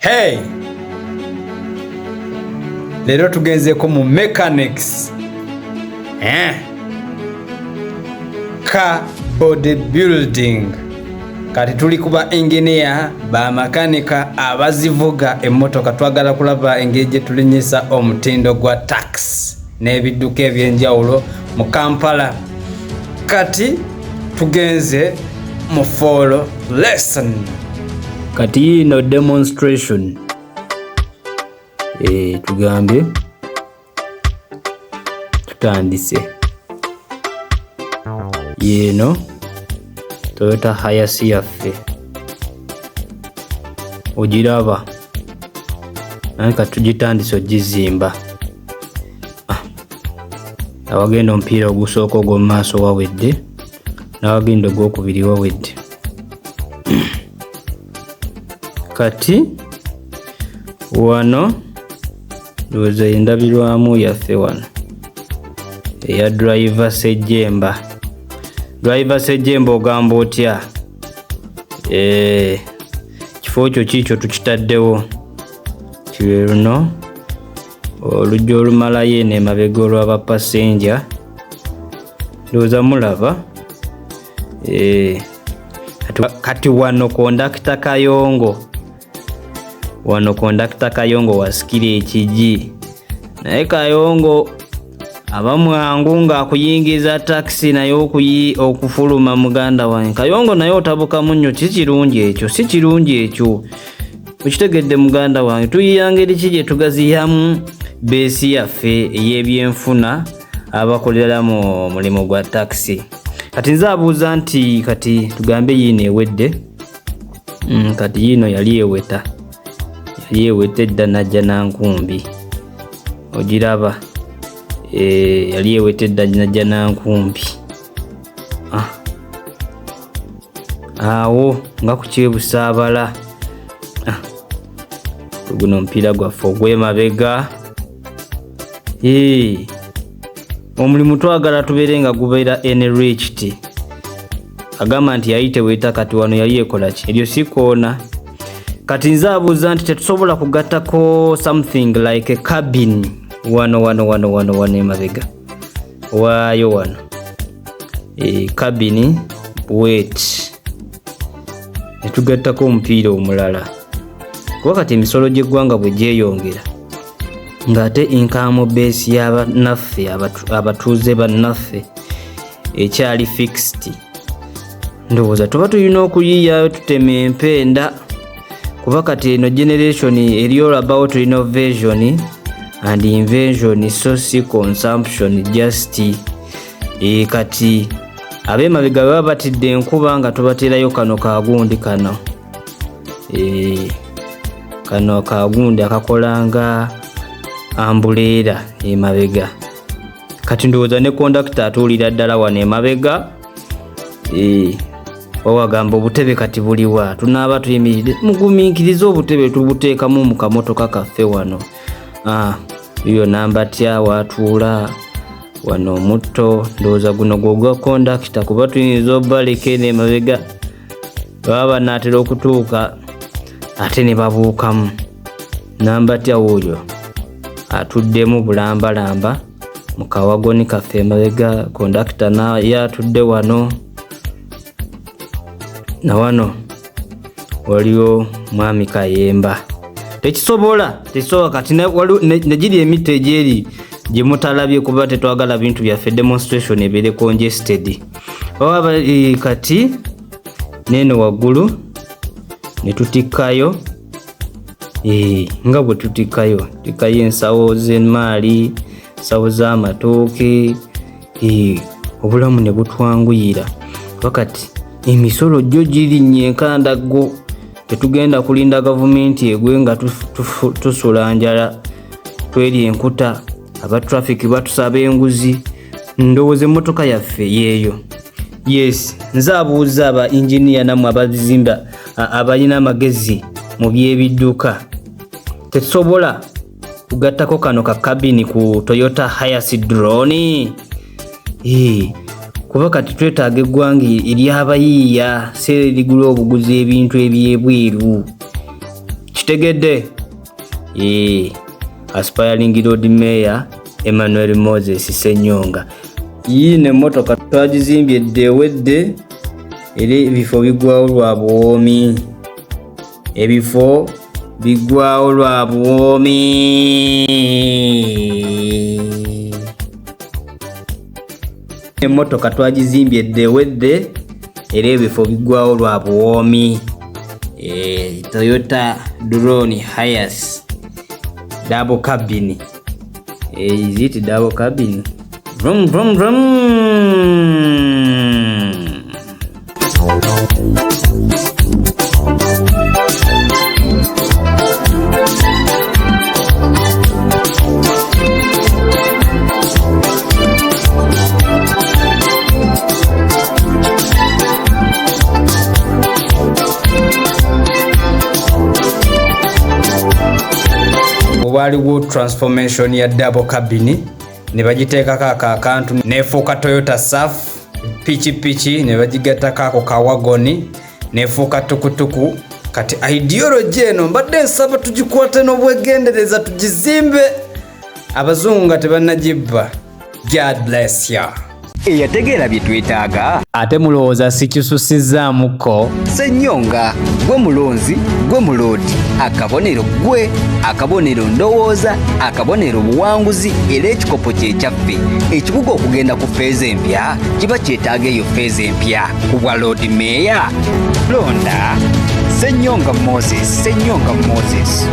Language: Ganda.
Hey! Lero tugenzeko mu mechanics. Car bodybuilding. Kati tuli kuba engineer ba makanika abazivuga emmotoka twagala kulaba engeri gye tulinyisa omutindo gwa taxi n'ebidduka ebyenjawulo mu Kampala. Kati tugenze mu follow lesson. Kati ino demonstration tugambe tutandise yeno Toyota Hiace yaffe ogiraba naye kati tugitandise ogizimba. Awagenda omupiira ogusooka ogw'omu maaso wawedde n'awagenda ogwokubiri wawedde. Kati wano ndowooza endabirwamu yaffe wano eya driver Ssejjemba. Driver Ssejjemba ogamba otya? Kifo kyo kiikyo tukitaddewo kiwe luno olujja olumalayo eno emabega olw'abapasenja. Ndowooza mulaba. Kati wano kondakita Kayongo. Wano kondakita Kayongo wasikira ekigi. Naye Kayongo abamwangu ng'akuyingiza taxi naye okufuluma muganda wange. Kayongo naye otabukamu nnyo, si kirungi ekyo, si kirungi ekyo. Okitegedde muganda wange, tuyiya ngeri ki gye tugaziyamu beesi yaffe ey'ebyenfuna abakolera mu mulimu gwa taxi. Kati nze abuuza nti kati tugambe yiino ewedde. Kati yiino yali eweta. Yali eweta edda najja nankumbi. Ogiraba. Yali eweta edda najja nankumbi. Awo nga ku Kyebusaabala. Guno omupiira gwaffe ogw'emabega. Omulimu twagala tubeere nga gubeera enriched. Agamba nti yali teweeta kati wano yali ekola ki? Eryo si koona. Kati nze abuuza nti tetusobola kugattako something like a cabin wano emabega waayo wano. Cabin wait. Netugattako omupiira omulala. Kuba kati emisolo gy'eggwanga bwe gyeyongera ng'ate income base y'abannaffe abatuuze bannaffe ekyali fixed, ndowooza tuba tulina okuyiyayo tutema empenda. Kuba kati eno generation eri all about innovation and invention, so si consumption just. Kati ab'emabega baba batidde enkuba nga tubateerayo kano kagundi kano. Kano kagundi akakolanga ambuleera emabega. Kati ndowooza ne kondakita atuulira ddala wano emabega. Wagamba obutebe kati buliwa, tunaaba tuyimiridde. Mugumiikirize obutebe tubuteekamu mu kamotoka kaffe wano. Iyo namba tya watuula wano omutto. Ndowooza guno gwogwa kondakita kuba tuyinza obbaleka eno emabega baba banaatera okutuuka ate ne babuukamu. Namba tya wuuyo atuddemu bulambalamba mu kawagoni kaffe emabega. Kondakita naye atudde wano. Na wano waliwo mwami Kayemba. Tekisobola kati negiri emito egyeri gye mutalabye kuba tetwagala bintu byaffe demonstration ebeere congested. Kati neno waggulu ne tutikkayo nga bwe tutikkayo ensawo z'emaali, ensawo z'amatooke. Obulamu ne butwanguyira. Wakati emisolo gyo girinnye enkandaggo. Tetugenda kulinda gavumenti egwe nga tusula njala tweri enkuta. Aba traffic batusaba enguzi. Ndowooza emmotoka yaffe yeeyo. Yes, nze abuuza aba engineer namwe abazimba abalina amagezi mu by'ebidduka. Tetusobola kugattako kano ka cabin ku Toyota Hiace drone. Kuba kati twetaaga eggwanga ery'abayiiya, si erigula obuguzi ebintu ebyebweru. Kitegedde aspiring road mayor Emmanuel Moses Ssenyonga. Yine emmotoka twagizimbye ewedde era ebifo bigwawo lwa buwoomi. Ebifo bigwawo lwa buwoomi. Emmotoka twagizimbye ewedde era ebifo bigwawo lwa buwoomi. Toyota Drone Hiace double cabin. Is it double cabin? Vroom vroom vroom. Waliwo transformation ya double cabin ne bagiteekako akantu nefuuka Toyota Surf, pichi ne bagigattako ako kawagoni nefuuka tukutuku. Kati ideology eno mbadde nsaba tugikwate n'obwegendereza tugizimbe abazungu nga tebannagibba. God bless you. Eyategeera bye twetaaga ate mulowooza sikisusizzaamuko. Ssenyonga gwe mulonzi gwe muloodi, akabonero gwe, akabonero ndowooza, akabonero buwanguzi era ekikopo kye kyaffe. Ekibuga okugenda ku feeza empya kiba kyetaaga eyo feeza empya ku bwa Lord Mayor. Londa Ssenyonga Moses, Ssenyonga Moses.